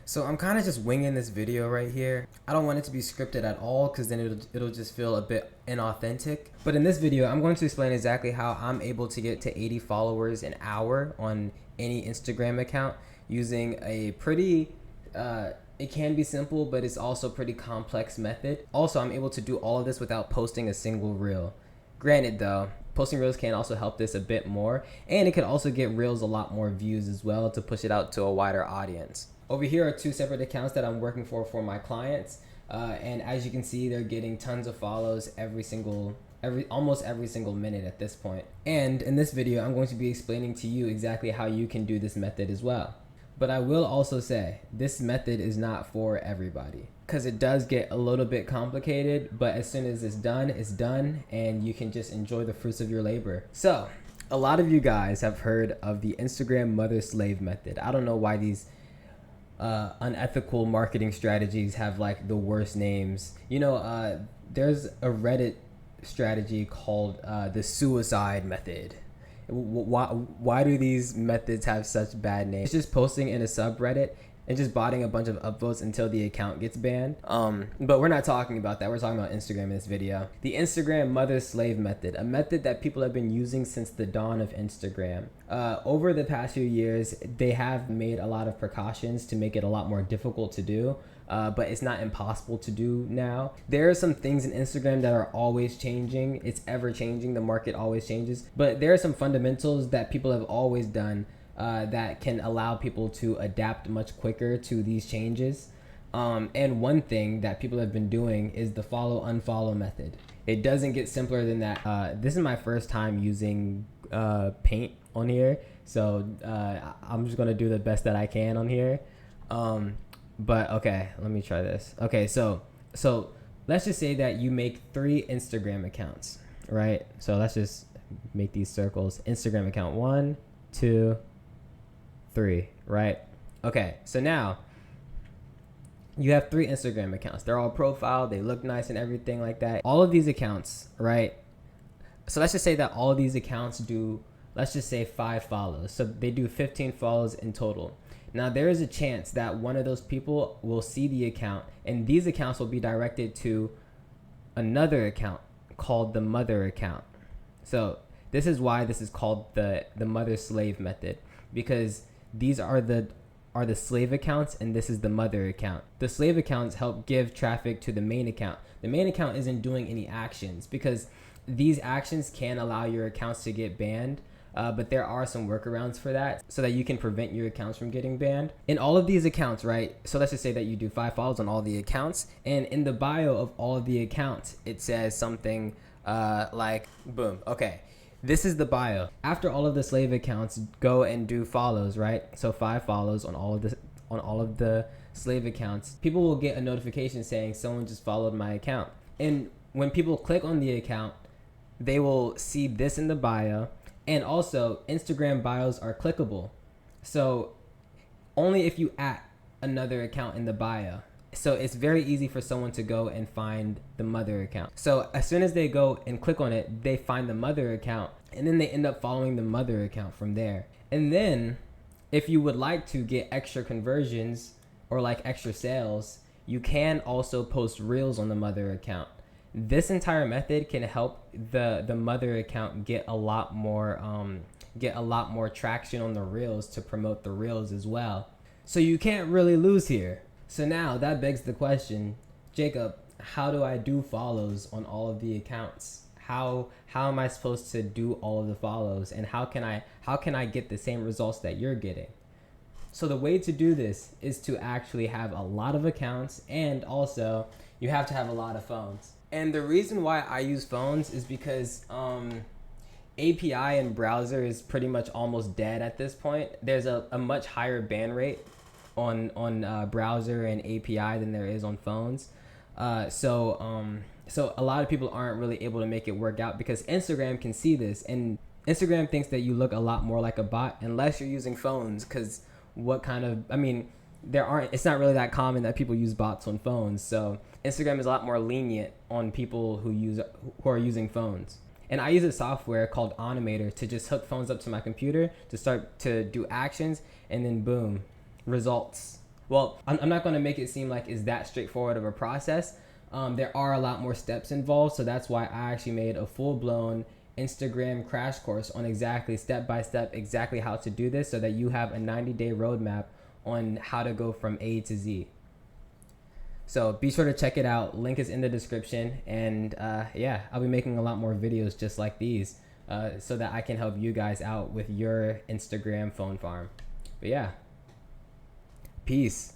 So I'm kind of just winging this video right here. I don't want it to be scripted at all because then it'll just feel a bit inauthentic. But in this video, I'm going to explain exactly how I'm able to get to 80 followers an hour on any Instagram account using a pretty, it can be simple, but it's also pretty complex method. Also, I'm able to do all of this without posting a single reel. Granted though, posting reels can also help this a bit more, and it could also get reels a lot more views as well to push it out to a wider audience. Over here are two separate accounts that I'm working for my clients, and as you can see, they're getting tons of follows almost every single minute at this point. And in this video, I'm going to be explaining to you exactly how you can do this method as well. But I will also say this method is not for everybody because it does get a little bit complicated, but as soon as it's done, and you can just enjoy the fruits of your labor. So a lot of you guys have heard of the Instagram mother-slave method. I don't know why these unethical marketing strategies have like the worst names. You know, there's a Reddit strategy called the suicide method. Why do these methods have such bad names? It's just posting in a subreddit and just botting a bunch of upvotes until the account gets banned. But we're not talking about that. We're talking about Instagram in this video. The Instagram mother-slave method, a method that people have been using since the dawn of Instagram. Over the past few years, they have made a lot of precautions to make it a lot more difficult to do. But it's not impossible to do now. There are some things in Instagram that are always changing. It's ever changing. The market always changes. But there are some fundamentals that people have always done that can allow people to adapt much quicker to these changes. And one thing that people have been doing is the follow-unfollow method. It doesn't get simpler than that. This is my first time using Paint on here. So I'm just going to do the best that I can on here. But okay, let me try this. Okay, so let's just say that you make 3 Instagram accounts, right? So let's just make these circles. Instagram account 1, 2, 3, right? Okay, so now you have 3 Instagram accounts. They're all profiled, they look nice and everything like that. All of these accounts, right? So let's just say that all of these accounts do, let's just say 5 follows. So they do 15 follows in total. Now there is a chance that one of those people will see the account, and these accounts will be directed to another account called the mother account. So this is why this is called the mother-slave method, because these are the slave accounts and this is the mother account. The slave accounts help give traffic to the main account. The main account isn't doing any actions because these actions can allow your accounts to get banned. But there are some workarounds for that so that you can prevent your accounts from getting banned. In all of these accounts, right? So let's just say that you do 5 follows on all the accounts, and in the bio of all of the accounts, it says something like, boom, okay, this is the bio. After all of the slave accounts go and do follows, right? So 5 follows on all of the slave accounts, people will get a notification saying someone just followed my account. And when people click on the account, they will see this in the bio. And also, Instagram bios are clickable. So only if you @ another account in the bio. So it's very easy for someone to go and find the mother account. So as soon as they go and click on it, they find the mother account, and then they end up following the mother account from there. And then if you would like to get extra conversions or like extra sales, you can also post reels on the mother account. This entire method can help the mother account get a lot more traction on the reels to promote the reels as well. So you can't really lose here. So now that begs the question, Jacob, how do I do follows on all of the accounts? How am I supposed to do all of the follows, and how can I get the same results that you're getting? So the way to do this is to actually have a lot of accounts, and also you have to have a lot of phones. And the reason why I use phones is because API and browser is pretty much almost dead at this point. There's a much higher ban rate on browser and API than there is on phones. So a lot of people aren't really able to make it work out because Instagram can see this, and Instagram thinks that you look a lot more like a bot unless you're using phones. Because it's not really that common that people use bots on phones. So Instagram is a lot more lenient on people who are using phones. And I use a software called Onimator to just hook phones up to my computer to start to do actions, and then boom, results. Well, I'm not going to make it seem like it's that straightforward of a process. There are a lot more steps involved, so that's why I actually made a full-blown Instagram crash course on exactly step by step exactly how to do this, so that you have a 90-day roadmap on how to go from A to Z. So be sure to check it out. Link is in the description. And yeah, I'll be making a lot more videos just like these so that I can help you guys out with your Instagram phone farm. But yeah, peace.